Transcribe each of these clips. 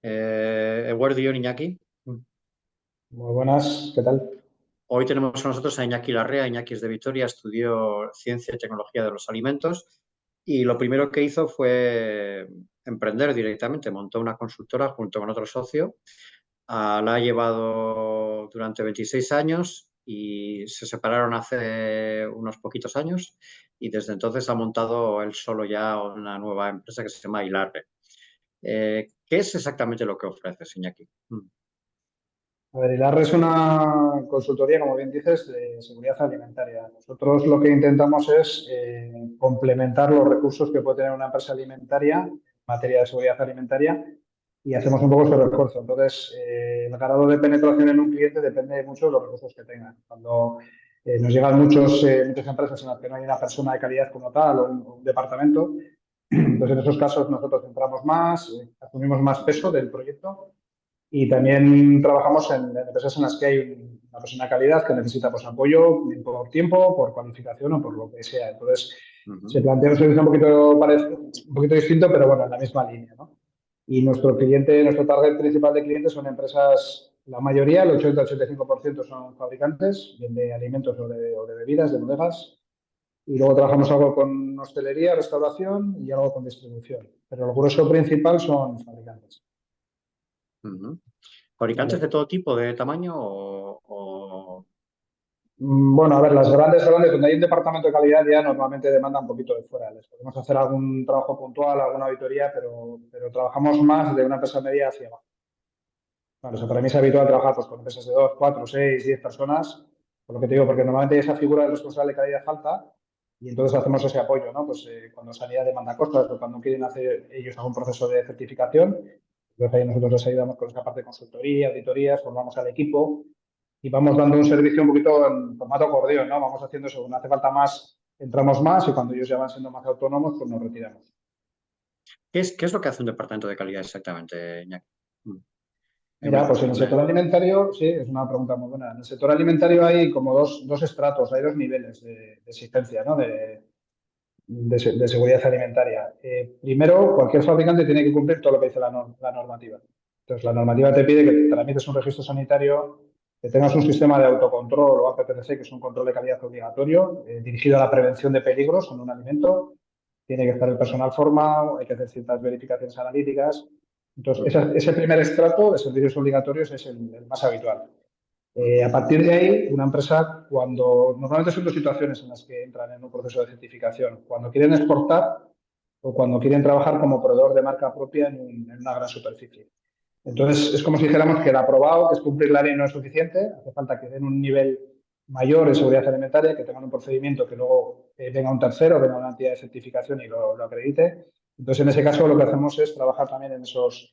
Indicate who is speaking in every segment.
Speaker 1: Eguerdi on, Iñaki.
Speaker 2: Muy buenas, ¿qué tal?
Speaker 1: Hoy tenemos con nosotros a Iñaki Larrea. Iñaki es de Vitoria, estudió Ciencia y Tecnología de los Alimentos y lo primero que hizo fue emprender directamente. Montó una consultora junto con otro socio. La ha llevado durante 26 años y se separaron hace unos poquitos años y desde entonces ha montado él solo ya una nueva empresa que se llama Ilarre. ¿Qué es exactamente lo que ofreces, Iñaki?
Speaker 2: A ver, Ilarre es una consultoría, como bien dices, de seguridad alimentaria. Nosotros lo que intentamos es complementar los recursos que puede tener una empresa alimentaria en materia de seguridad alimentaria y hacemos un poco ese refuerzo. Entonces, el grado de penetración en un cliente depende mucho de los recursos que tengan. Cuando nos llegan muchas empresas en las que no hay una persona de calidad como tal o un departamento, entonces en esos casos nosotros entramos más, asumimos más peso del proyecto. Y también trabajamos en empresas en las que hay una persona de calidad que necesita pues, apoyo por tiempo, por cualificación o por lo que sea. Entonces,
Speaker 1: Ujú.
Speaker 2: se plantea un servicio un poquito distinto, pero bueno, en la misma línea, ¿no? Y nuestro target principal de clientes son empresas, la mayoría, el 80-85% son fabricantes, bien de alimentos o de bebidas, de bodegas. Y luego trabajamos algo con hostelería, restauración y algo con distribución. Pero el grueso principal son fabricantes.
Speaker 1: Ujú. ¿Fabricantes de
Speaker 2: ¿Vale?
Speaker 1: todo tipo, de tamaño
Speaker 2: Bueno, a ver, las grandes, donde hay un departamento de calidad ya normalmente demanda un poquito de fuera. Les podemos hacer algún trabajo puntual, alguna auditoría, pero trabajamos más de una empresa media hacia abajo. Claro, o sea, para mí es habitual trabajar pues, con empresas de 2, 4, 6, 10 personas, por lo que te digo, porque normalmente esa figura del responsable de calidad falta y entonces hacemos ese apoyo, ¿no? Pues cuando Sanidad demanda cosas o cuando quieren hacer ellos algún proceso de certificación, entonces ahí nosotros les ayudamos con esa parte de consultoría, auditorías, formamos al equipo y vamos dando un servicio un poquito en formato acordeón, ¿no? Vamos haciendo según hace falta más, entramos más y cuando ellos ya van siendo más autónomos, pues nos retiramos.
Speaker 1: qué es lo que hace un departamento de calidad exactamente, Iñaki? Mm. Es muy
Speaker 2: Mira, pues en el sector
Speaker 1: funcional.
Speaker 2: alimentario, sí, es una pregunta muy buena. En el sector alimentario hay como dos estratos, hay dos niveles de exigencia, ¿no? De seguridad alimentaria. Primero, cualquier fabricante tiene que cumplir todo lo que dice la normativa. Entonces, la normativa te pide que tramites un registro sanitario, que tengas un sistema de autocontrol o APPCC, que es un control de calidad obligatorio, dirigido a la prevención de peligros en un alimento. Tiene que estar el personal formado, hay que hacer ciertas verificaciones analíticas. Entonces,
Speaker 1: Ujú.
Speaker 2: ese primer estrato de servicios obligatorios es el más habitual. A
Speaker 1: Ujú.
Speaker 2: partir de ahí, una empresa, cuando normalmente son dos situaciones en las que entran en un proceso de certificación, cuando quieren exportar o cuando quieren trabajar como proveedor de marca propia en una gran superficie. Entonces, es como si dijéramos que el aprobado, que es cumplir la ley, no es suficiente, hace falta que den un nivel mayor de seguridad alimentaria, que tengan un procedimiento que luego venga un tercero, venga una entidad de certificación y lo acredite. Entonces, en ese caso, lo que hacemos es trabajar también en esos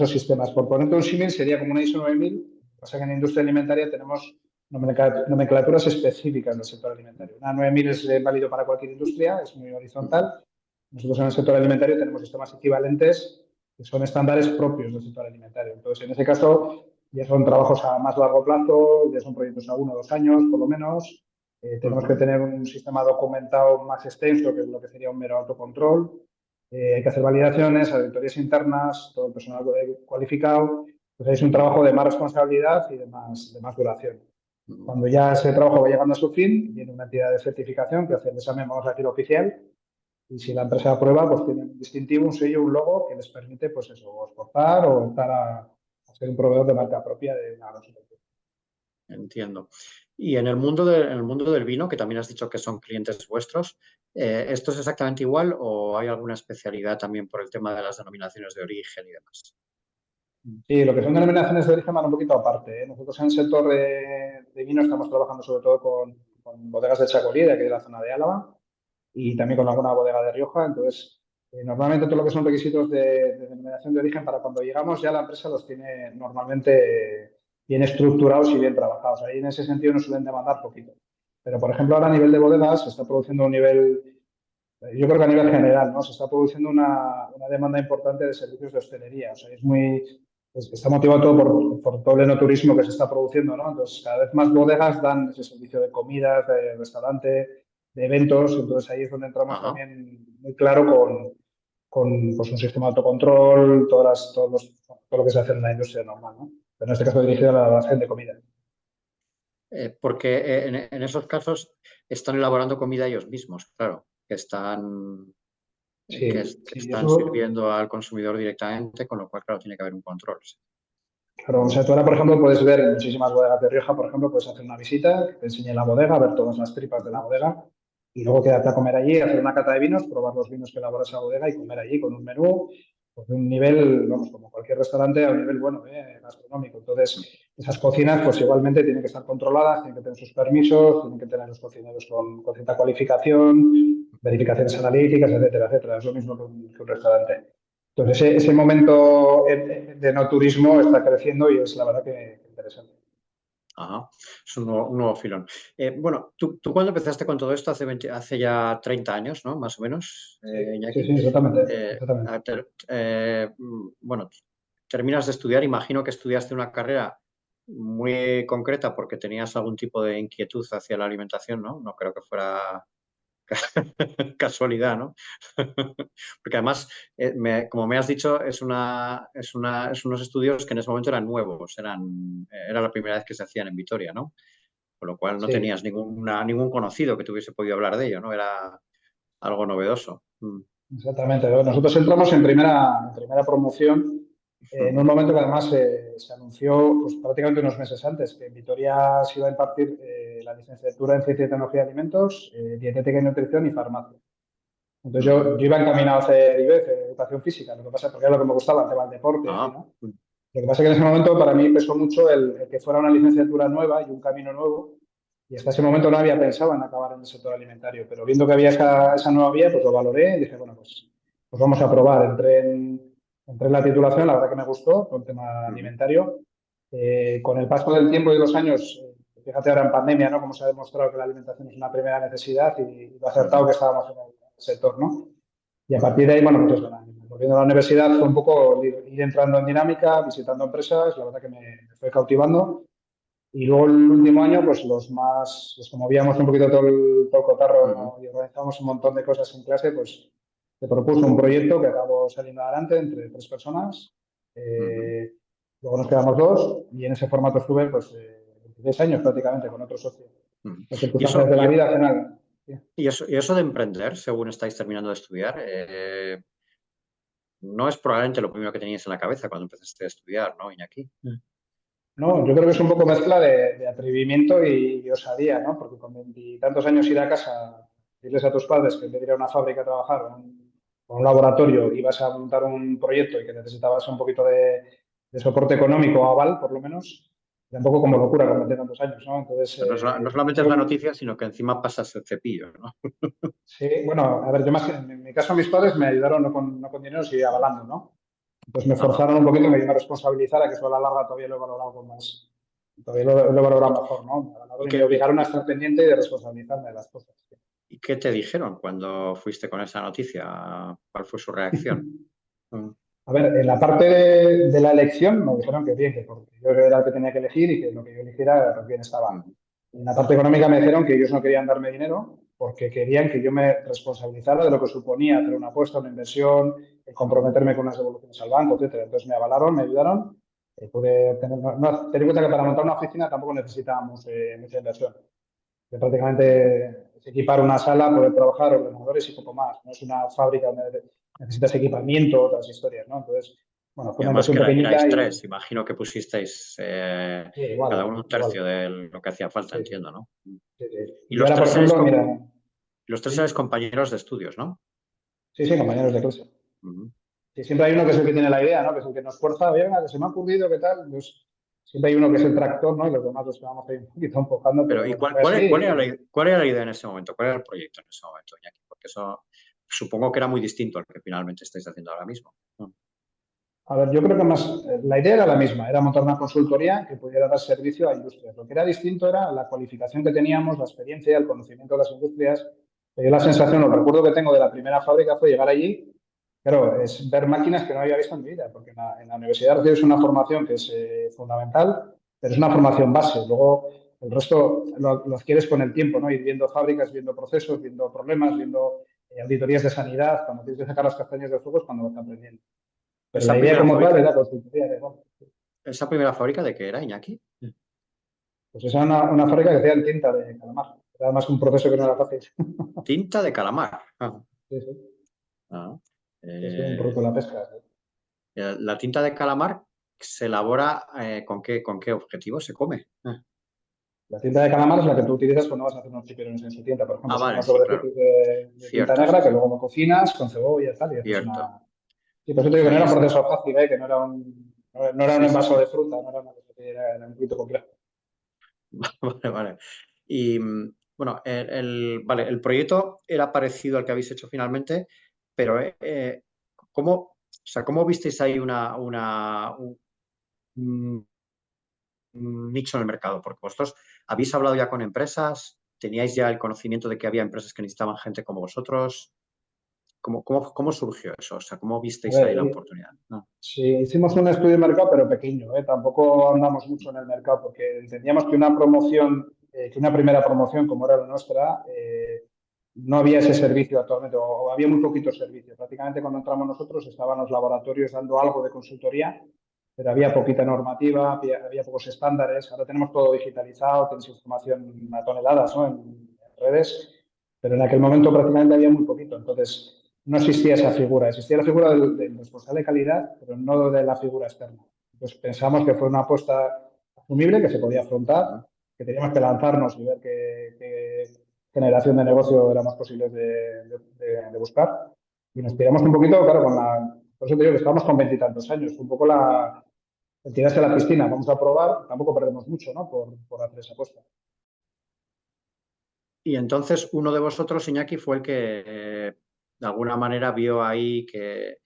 Speaker 2: sistemas. Por ponerte un símil, sería como una ISO 9000. Pasa que en la industria alimentaria tenemos nomenclaturas específicas del sector alimentario. Una 9000 es válido para cualquier industria, es muy
Speaker 1: Ujú.
Speaker 2: horizontal. Nosotros en el sector alimentario tenemos sistemas equivalentes que son estándares propios del sector alimentario. Entonces, en ese caso, ya son trabajos a más largo plazo, ya son proyectos a 1 o 2 años, por lo menos. Tenemos que
Speaker 1: Ujú.
Speaker 2: tener un sistema documentado más extenso, que es lo que sería un mero autocontrol. Hay que hacer validaciones, auditorías internas, todo el personal cualificado. Pues es un trabajo de más responsabilidad y de más duración.
Speaker 1: Ujú.
Speaker 2: Cuando ya ese trabajo va llegando a su fin, viene una entidad de certificación que hace el examen, vamos a decir, oficial, y si la empresa aprueba, pues tiene un distintivo, un sello, un logo que les permite, pues eso, o exportar o estar a ser un proveedor de marca propia de una gran superficie.
Speaker 1: Entiendo. Y en el mundo del vino, que también has dicho que son clientes vuestros, ¿esto es exactamente igual o hay alguna especialidad también por el tema de las denominaciones de origen y demás?
Speaker 2: Sí, lo que son denominaciones de origen van un poquito aparte, ¿eh? Nosotros en el sector de vino estamos trabajando sobre todo con bodegas de Chacolí, de aquí de la zona de Álava, y también con alguna bodega de Rioja. Entonces, normalmente todo lo que son requisitos de denominación de origen, para cuando llegamos ya la empresa los tiene normalmente bien estructurados y bien trabajados. Ahí en ese sentido nos suelen demandar poquito. Pero, por ejemplo, ahora a nivel de bodegas se está produciendo un nivel, yo creo que a nivel general, ¿no? Se está produciendo una demanda importante de servicios de hostelería. O sea, está motivado todo por todo el enoturismo que se está produciendo, ¿no? Entonces, cada vez más bodegas dan ese servicio de comidas, de restaurante, de eventos. Entonces, ahí es donde entramos
Speaker 1: Ajá.
Speaker 2: también muy claro con pues, un sistema de autocontrol, todo lo que se hace en la industria normal, ¿no? Pero en este caso dirigido a la elaboración de comida.
Speaker 1: Porque en esos casos están elaborando comida ellos mismos, claro, que están, que
Speaker 2: Sí, sí,
Speaker 1: están
Speaker 2: eso,
Speaker 1: sirviendo al consumidor directamente, con lo cual, claro, tiene que haber un control. Sí.
Speaker 2: claro, o sea, tú ahora, por ejemplo, puedes ver en muchísimas bodegas de Rioja, por ejemplo, puedes hacer una visita, que te enseñe la bodega, ver todas las tripas de la
Speaker 1: Ujú.
Speaker 2: bodega y luego quedarte a comer allí, hacer una cata de vinos, probar los vinos que elabora esa bodega y comer allí con un menú, pues de un nivel, vamos, como cualquier restaurante, a un nivel bueno, gastronómico. Entonces, esas cocinas, pues igualmente tienen que estar controladas, tienen que tener sus permisos, tienen que tener los cocineros con cierta cualificación, verificaciones analíticas, etcétera, etcétera. Es lo mismo que un restaurante. Entonces, ese momento de no turismo está creciendo y es la verdad que interesante.
Speaker 1: Ajá, es un nuevo filón. Bueno, tú cuando empezaste con todo esto hace ya 30 años, ¿no? Más o menos,
Speaker 2: Sí, sí,
Speaker 1: Iñaki.
Speaker 2: sí, exactamente,
Speaker 1: Eh,
Speaker 2: exactamente.
Speaker 1: bueno, terminas de estudiar, imagino que estudiaste una carrera muy concreta porque tenías algún tipo de inquietud hacia la alimentación, ¿no? No creo que fuera casualidad, ¿no? Porque además, como me has dicho, es unos estudios que en ese momento eran nuevos, era la primera vez que se hacían en Vitoria, ¿no? Con lo cual no
Speaker 2: Sí,
Speaker 1: tenías ningún conocido que te hubiese podido hablar de ello, ¿no? Era algo novedoso.
Speaker 2: exactamente. Bueno, nosotros entramos en primera promoción en un momento que además se anunció pues, prácticamente unos meses antes que en Vitoria se iba a impartir la licenciatura en Ciencia y Tecnología de Alimentos, Dietética y Nutrición y Farmacia. Entonces
Speaker 1: Ujú.
Speaker 2: yo iba encaminado a hacer IBEF, Educación Física, lo que pasa porque era lo que me gustaba, el tema del deporte, así,
Speaker 1: Ah,
Speaker 2: ¿no? Lo que pasa es que en ese momento para mí pesó mucho el que fuera una licenciatura nueva y un camino nuevo. Y hasta ese momento no había pensado en acabar en el sector alimentario, pero viendo que había esa nueva vía, pues lo valoré y dije, bueno, pues vamos a probar. Entré en la titulación, la verdad que me gustó, con el tema
Speaker 1: ujú,
Speaker 2: alimentario. Con el paso del tiempo y de los años, fíjate ahora en pandemia, ¿no? Cómo se ha demostrado que la alimentación es una primera necesidad y lo acertado
Speaker 1: ujú,
Speaker 2: que estábamos en el sector, ¿no? Y a
Speaker 1: ujú,
Speaker 2: partir de ahí, bueno, pues volviendo a la universidad fue un poco ir entrando en dinámica, visitando empresas, la verdad que me fue cautivando. Y luego el último año, pues los que movíamos un poquito todo el
Speaker 1: ujú,
Speaker 2: cotarro y organizamos un montón de cosas en clase, pues se propuso un proyecto que acabó saliendo adelante entre 3 personas.
Speaker 1: ujú,
Speaker 2: Eh, Luego nos quedamos dos y en ese formato estuve pues 16 años prácticamente con otro socio.
Speaker 1: ujú.
Speaker 2: Las
Speaker 1: Y
Speaker 2: circunstancias
Speaker 1: eso,
Speaker 2: de la
Speaker 1: y,
Speaker 2: vida al final. Sí.
Speaker 1: y eso de emprender, según estáis terminando de estudiar, no es probablemente lo primero que tenías en la cabeza cuando empezaste a estudiar, ¿no, Iñaki?
Speaker 2: No, yo creo que es un poco mezcla de atrevimiento y osadía, ¿no? Porque con 20 y tantos años ir a casa, decirles a tus padres que en vez de ir a una fábrica a trabajar o a un laboratorio ibas a montar un proyecto y que necesitabas un poquito de soporte económico o aval, por lo menos, era un poco como locura con 20 y tantos años, ¿no? Entonces,
Speaker 1: No, no solamente es la noticia, sino que encima pasas el cepillo, ¿no?
Speaker 2: sí, bueno, a ver, yo más que en mi caso mis padres me ayudaron no con dinero, sino avalando, ¿no? Entonces me
Speaker 1: Ajá.
Speaker 2: forzaron un poquito, me responsabilizara, que eso a la larga todavía lo he valorado con más, todavía lo he
Speaker 1: ¿Y,
Speaker 2: valorado mejor, ¿no?
Speaker 1: y
Speaker 2: Y me
Speaker 1: qué, y
Speaker 2: obligaron a estar pendiente y de responsabilizarme de las cosas.
Speaker 1: ¿Y qué te dijeron cuando fuiste con esa noticia? ¿Cuál fue su reacción? Mm,
Speaker 2: A ver, en la parte de la elección me dijeron que bien, que porque yo era el que tenía que elegir y que lo que yo eligiera pues bien estaba.
Speaker 1: mm,
Speaker 2: En la parte económica me dijeron que ellos no querían darme dinero porque querían que yo me responsabilizara de lo que suponía hacer una apuesta, una inversión, el comprometerme con unas devoluciones al banco, etcétera. Entonces me avalaron, me ayudaron. Pude tener, ten en cuenta que para montar una oficina tampoco necesitábamos mucha inversión. Que
Speaker 1: mm.
Speaker 2: prácticamente es equipar una sala, poder trabajar, ordenadores y poco más. No es una fábrica donde necesitas equipamiento, otras historias, ¿no? Entonces, bueno, fue
Speaker 1: Y
Speaker 2: una
Speaker 1: además
Speaker 2: inversión
Speaker 1: que erais
Speaker 2: pequeñita y
Speaker 1: tres, imagino que pusisteis
Speaker 2: sí,
Speaker 1: cada
Speaker 2: igual,
Speaker 1: uno un
Speaker 2: igual.
Speaker 1: tercio de lo que hacía falta,
Speaker 2: Sí, sí,
Speaker 1: entiendo, ¿no?
Speaker 2: sí, sí.
Speaker 1: Y
Speaker 2: Y ahora, por ejemplo, mira,
Speaker 1: los tres eres
Speaker 2: sí,
Speaker 1: compañeros de estudios, ¿no?
Speaker 2: sí, sí, compañeros de clase.
Speaker 1: Ujú.
Speaker 2: Sí, siempre hay uno que es el que tiene la idea, ¿no? Que es el que nos fuerza, venga, que se me ha ocurrido, ¿qué tal? Pues siempre hay uno que es el tractor, ¿no? Y los demás los que vamos ahí un poquito empujando,
Speaker 1: Pero,
Speaker 2: pero
Speaker 1: ¿y
Speaker 2: bueno, fue así.
Speaker 1: cuál era la idea en ese momento? ¿Cuál era el proyecto en ese momento, Iñaki? Porque eso supongo que era muy distinto al que finalmente estáis haciendo ahora mismo.
Speaker 2: A ver, yo creo que más, la idea era la misma, era montar una consultoría que pudiera dar servicio a industrias. Lo que era distinto era la cualificación que teníamos, la experiencia, el conocimiento de las industrias. Yo la sensación, el recuerdo que tengo de la primera fábrica fue llegar allí, claro, es ver máquinas que no había visto en mi vida, porque en la universidad recibes una formación que es fundamental, pero es una formación base. Luego el resto lo adquieres con el tiempo, ¿no? Ir viendo fábricas, viendo procesos, viendo problemas, viendo auditorías de sanidad, cuando tienes que sacar las castañas del fuego es cuando vas aprendiendo. Pero
Speaker 1: Esa
Speaker 2: la idea
Speaker 1: primera
Speaker 2: como tal
Speaker 1: fábrica,
Speaker 2: era consultoría de igual.
Speaker 1: ¿esa primera fábrica de qué era, Iñaki?
Speaker 2: Pues esa era una fábrica que hacía tinta de calamar. Era además un proceso que no era fácil.
Speaker 1: Tinta de calamar.
Speaker 2: Sí, sí.
Speaker 1: Ah.
Speaker 2: Es un
Speaker 1: Eh,
Speaker 2: producto de la pesca. ¿Sí?
Speaker 1: la tinta de calamar se elabora ¿con qué objetivo se come?
Speaker 2: La tinta de calamar es la que tú utilizas cuando vas a hacer unos chipirones en su tinta. Por ejemplo, son
Speaker 1: Vale,
Speaker 2: unos
Speaker 1: sí, claro.
Speaker 2: sobrecitos de tinta
Speaker 1: Cierto,
Speaker 2: negra
Speaker 1: sí,
Speaker 2: que
Speaker 1: sí.
Speaker 2: luego lo cocinas con cebolla y tal, y haces
Speaker 1: Cierto.
Speaker 2: una... Sí, por eso te digo que no
Speaker 1: Ahí
Speaker 2: era un
Speaker 1: es.
Speaker 2: proceso fácil, ¿eh? Que no era un
Speaker 1: Sí, sí,
Speaker 2: envaso
Speaker 1: sí.
Speaker 2: de fruta, no era una cosa que era un poquito complejo.
Speaker 1: Vale, vale. Y bueno, vale, el proyecto era parecido al que habéis hecho finalmente, pero ¿cómo, o sea, cómo visteis ahí un- un nicho en el mercado? Porque vosotros habéis hablado ya con empresas, teníais ya el conocimiento de que había empresas que necesitaban gente como vosotros. ¿Cómo surgió eso? O sea, ¿cómo
Speaker 2: A
Speaker 1: visteis
Speaker 2: ver,
Speaker 1: ahí la oportunidad? No.
Speaker 2: sí, hicimos un estudio de mercado, pero pequeño, ¿eh? Tampoco andamos mucho en el mercado, porque entendíamos que una promoción, que una primera promoción como era la nuestra, no había ese servicio actualmente, o había muy poquitos servicios. Prácticamente cuando entramos nosotros estaban los laboratorios dando algo de consultoría, pero había poquita normativa, había pocos estándares. Ahora tenemos todo digitalizado, tenéis información a toneladas, ¿no? En redes, pero en aquel momento prácticamente había muy poquito. Entonces, no existía esa figura. Existía la figura del responsable de calidad, pero no de la figura externa. Entonces, pensamos que fue una apuesta asumible, que se podía afrontar,
Speaker 1: Ujú.
Speaker 2: que teníamos que lanzarnos y ver qué generación de negocio era más posible de buscar. Y nos tiramos un poquito, claro, por eso te digo que estábamos con veintitantos años, un poco el tirarse a la piscina, vamos a probar, tampoco perdemos mucho, ¿no? Por hacer esa apuesta.
Speaker 1: Y entonces uno de vosotros, Iñaki, fue el que de alguna manera vio ahí que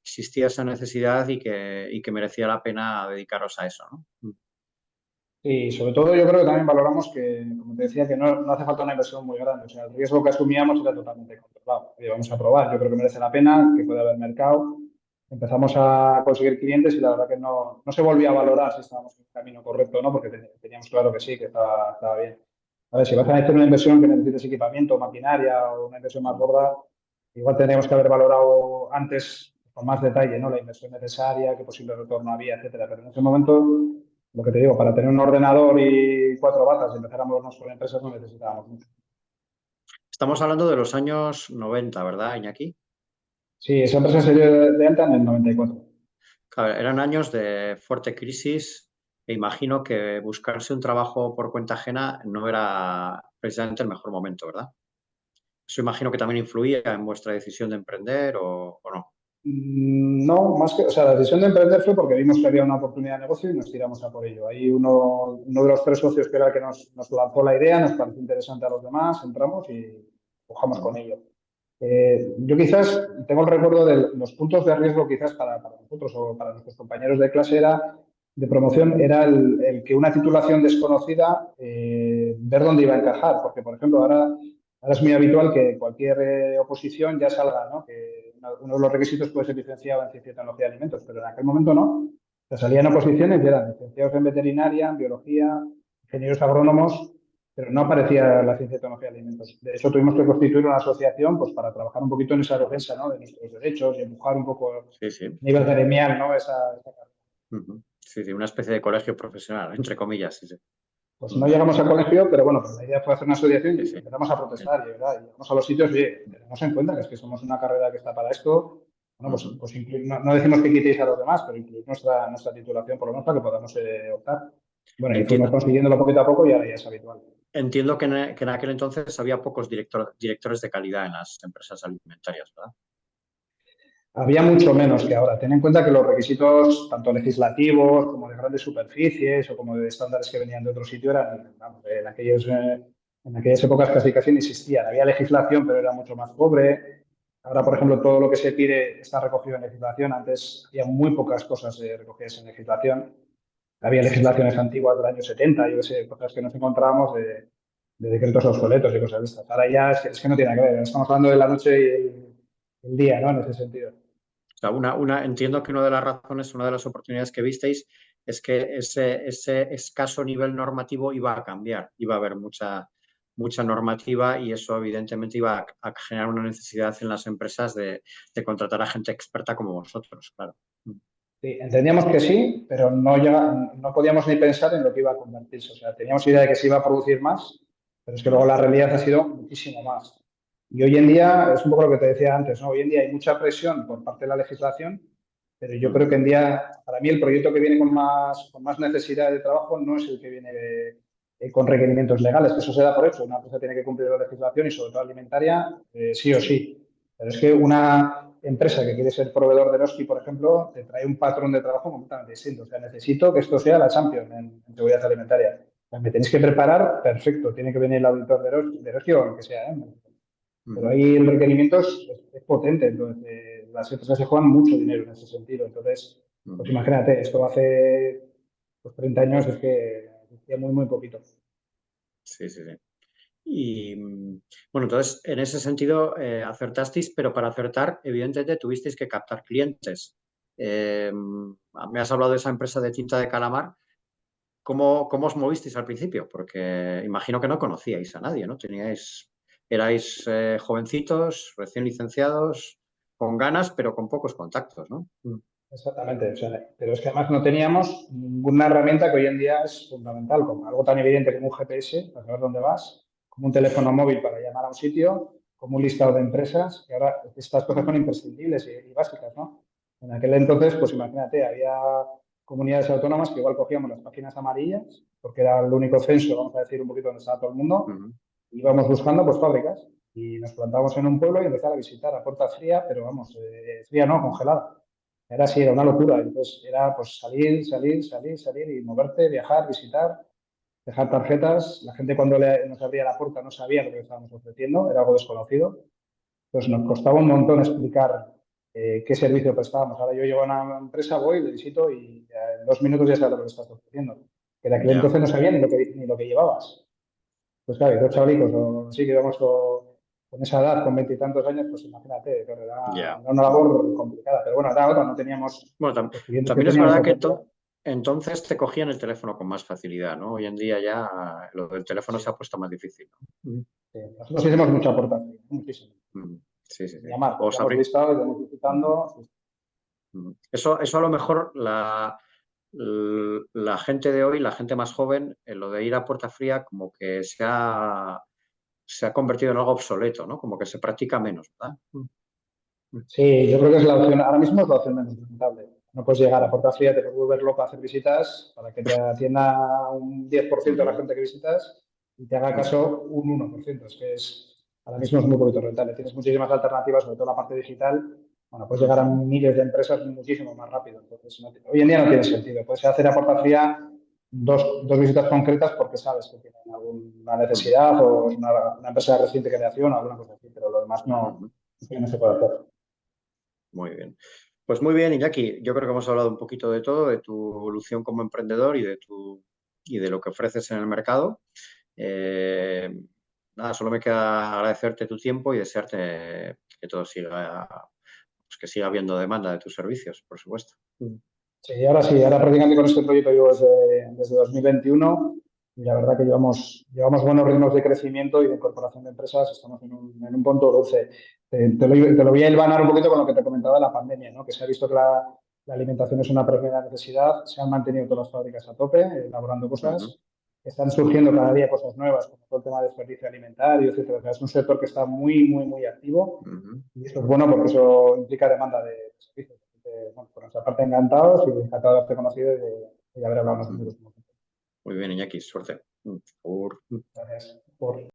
Speaker 1: existía esa necesidad y que merecía la pena dedicaros a eso, ¿no?
Speaker 2: Y sobre todo yo creo que también valoramos que, como te decía, que no hace falta una inversión muy grande. O sea, el riesgo que asumíamos era totalmente controlado. Oye, vamos a probar, yo creo que merece la pena, que puede haber mercado. Empezamos a conseguir clientes y la verdad que no se volvía a valorar si estábamos en el camino correcto o no, porque teníamos claro que sí, que estaba bien. A ver, si vas a hacer una inversión que necesites equipamiento, maquinaria o una inversión más gorda, igual tendríamos que haber valorado antes con más detalle, ¿no? La inversión necesaria, qué posible retorno había, etcétera. Pero en ese momento, lo que te digo, para tener un ordenador y cuatro batas y empezar a movernos por empresas no necesitábamos mucho.
Speaker 1: Estamos hablando de los años 90, ¿verdad, Iñaki?
Speaker 2: Sí, esa empresa se dio de alta en el 94.
Speaker 1: Claro, eran años de fuerte crisis e imagino que buscarse un trabajo por cuenta ajena no era precisamente el mejor momento, ¿verdad? Eso imagino que también influía en vuestra decisión de emprender o no.
Speaker 2: No, más que, o sea, la decisión de emprender fue porque vimos que había una oportunidad de negocio y nos tiramos a por ello. Ahí uno de los tres socios que era el que nos lanzó la idea, nos pareció interesante a los demás, entramos y cojamos con
Speaker 1: Ujú.
Speaker 2: ello. Yo quizás tengo el recuerdo de los puntos de riesgo quizás para nosotros o para nuestros compañeros de clase de promoción era el que una titulación desconocida, ver dónde iba a encajar, porque por ejemplo ahora es muy habitual que cualquier oposición ya salga, ¿no? Que uno de los requisitos puede ser licenciado en ciencia y tecnología de alimentos, pero en aquel momento no. O sea, salían oposiciones y eran licenciados en veterinaria, en biología, ingenieros agrónomos, pero no aparecía la ciencia y tecnología de alimentos. De hecho, tuvimos que constituir una asociación pues, para trabajar un poquito en esa defensa, ¿no? De nuestros derechos y empujar un poco a
Speaker 1: Sí, sí.
Speaker 2: nivel gremial, ¿no? Esa carrera.
Speaker 1: Ujú. Sí, sí, una especie de colegio profesional, entre comillas, sí, sí.
Speaker 2: Pues no
Speaker 1: Ujú.
Speaker 2: llegamos al colegio, pero bueno, pues la idea fue hacer una asociación
Speaker 1: Sí,
Speaker 2: y
Speaker 1: sí.
Speaker 2: empezamos a protestar, y, ¿verdad? Y llegamos a los sitios, oye, tenemos en cuenta que es que somos una carrera que está para esto. Bueno,
Speaker 1: Ujú.
Speaker 2: no decimos que quitéis a los demás, pero incluir nuestra titulación por lo menos para que podamos optar. Bueno, y fuimos
Speaker 1: Entiendo,
Speaker 2: consiguiéndolo poquito a poco y ahora ya es habitual.
Speaker 1: entiendo que en aquel entonces había pocos directores de calidad en las empresas alimentarias, ¿verdad?
Speaker 2: Había mucho menos que ahora. Ten en cuenta que los requisitos, tanto legislativos como de grandes superficies o como de estándares que venían de otro sitio, eran, vamos, en aquellas épocas casi no existían. Había legislación, pero era mucho más pobre. Ahora, por ejemplo, todo lo que se pide está recogido en legislación. Antes había muy pocas cosas recogidas en legislación. Había legislaciones antiguas del año 70, yo que sé, cosas que nos encontrábamos de decretos obsoletos y cosas de estas. Ahora ya es que no tiene que ver. Estamos hablando de la noche y el día, ¿no? En ese sentido.
Speaker 1: O sea, entiendo que una de las razones, una de las oportunidades que visteis es que ese escaso nivel normativo iba a cambiar, iba a haber mucha normativa y eso evidentemente iba a generar una necesidad en las empresas de contratar a gente experta como vosotros, claro.
Speaker 2: Sí, entendíamos que sí, pero no podíamos ni pensar en lo que iba a convertirse. O sea, teníamos idea de que se iba a producir más, pero es que luego la realidad ha sido muchísimo más. Y hoy en día, es un poco lo que te decía antes, ¿no? Hoy en día hay mucha presión por parte de la legislación, pero yo creo que en día, para mí, el proyecto que viene con más necesidad de trabajo no es el que viene con requerimientos legales, que eso se da por hecho. Una empresa tiene que cumplir la legislación y sobre todo alimentaria, sí o sí. Pero es que una empresa que quiere ser proveedor de Eroski, por ejemplo, te trae un patrón de trabajo completamente distinto. O sea, necesito que esto sea la Champions en seguridad alimentaria. O sea, me tenéis que preparar, perfecto. Tiene que venir el auditor de Eroski o lo que sea, ¿eh? Pero ahí el requerimiento es potente. Entonces, las empresas se juegan mucho dinero en ese sentido. Entonces, pues imagínate, esto hace 30 años es que hacía muy, muy poquito.
Speaker 1: Sí, sí, sí. Y bueno, entonces en ese sentido acertasteis, pero para acertar, evidentemente tuvisteis que captar clientes. Me has hablado de esa empresa de tinta de calamar. ¿Cómo os movisteis al principio? Porque imagino que no conocíais a nadie, ¿no? Erais jovencitos, recién licenciados, con ganas, pero con pocos contactos, ¿no?
Speaker 2: Exactamente, o sea, pero es que además no teníamos ninguna herramienta que hoy en día es fundamental, como algo tan evidente como un GPS para saber dónde vas, como un teléfono móvil para llamar a un sitio, como un listado de empresas, que ahora estas cosas son imprescindibles y básicas, ¿no? En aquel entonces, pues imagínate, había comunidades autónomas que igual cogíamos las páginas amarillas, porque era el único censo, vamos a decir, un poquito donde estaba todo el mundo, íbamos buscando pues fábricas y nos plantábamos en un pueblo y empezar a visitar a puerta fría, pero vamos, fría no, congelada. Era así, era una locura. Entonces era pues salir y moverte, viajar, visitar, dejar tarjetas. La gente cuando nos abría la puerta no sabía lo que estábamos ofreciendo, era algo desconocido. Entonces nos costaba un montón explicar qué servicio prestábamos. Ahora yo llego a una empresa, voy, le visito y en 2 minutos ya sabes lo que le estás ofreciendo. Que de aquel
Speaker 1: Ya,
Speaker 2: entonces no sabía ni lo que llevabas. Pues claro, y dos chavalicos o sí que íbamos con esa edad, con 20 y tantos años, pues imagínate, claro,
Speaker 1: ya.
Speaker 2: era una labor complicada. Pero bueno, era otra, no teníamos
Speaker 1: Bueno,
Speaker 2: los clientes que
Speaker 1: también es
Speaker 2: teníamos
Speaker 1: verdad
Speaker 2: que
Speaker 1: que
Speaker 2: ofrecer.
Speaker 1: entonces te cogían el teléfono con más facilidad, ¿no? Hoy en día ya lo del teléfono se ha
Speaker 2: Sí,
Speaker 1: puesto más difícil, ¿no?
Speaker 2: sí. Nosotros hicimos mucha aportación, muchísimo.
Speaker 1: Sí, sí, sí.
Speaker 2: Llamar,
Speaker 1: Os
Speaker 2: hacíamos
Speaker 1: abrí.
Speaker 2: listados, íbamos visitando. Sí,
Speaker 1: Eso a lo mejor la gente de hoy, la gente más joven, lo de ir a puerta fría como que se ha convertido en algo obsoleto, ¿no? Como que se practica menos, ¿verdad?
Speaker 2: sí, yo creo que es la opción, ahora mismo es la opción menos rentable. No puedes llegar a puerta fría, te puedes volver loco a hacer visitas para que te atienda un 10% de la gente que visitas y te haga caso un 1%. Es que ahora mismo es muy poquito rentable. Tienes muchísimas alternativas, sobre todo la parte digital. Bueno, puedes llegar a miles de empresas muchísimo más rápido. Entonces, hoy en día no tiene sentido. Puedes hacer a puerta fría dos visitas concretas porque sabes que tienen alguna necesidad o es una empresa de reciente creación o alguna cosa así, pero lo demás no se puede hacer.
Speaker 1: Muy bien. Pues muy bien, Iñaki. Yo creo que hemos hablado un poquito de todo, de tu evolución como emprendedor y de lo que ofreces en el mercado. Eh, Nada, solo me queda agradecerte tu tiempo y desearte que todo siga, pues que siga habiendo demanda de tus servicios, por supuesto.
Speaker 2: Sí, ahora prácticamente con este proyecto llevo desde 2021 y la verdad que llevamos buenos ritmos de crecimiento y de incorporación de empresas, estamos en un punto dulce. Te lo voy a hilvanar un poquito con lo que te comentaba de la pandemia, ¿no? Que se ha visto que la alimentación es una primera necesidad, se han mantenido todas las fábricas a tope elaborando cosas, están surgiendo cada día cosas nuevas como todo el tema de desperdicio alimentario, etcétera. O sea, es un sector que está muy, muy, muy activo y eso es bueno porque eso implica demanda de servicios. Bueno, por nuestra parte encantados y encantado de haberte conocido y de haber hablado nosotros.
Speaker 1: Muy bien, Iñaki, suerte. Por...
Speaker 2: Gracias por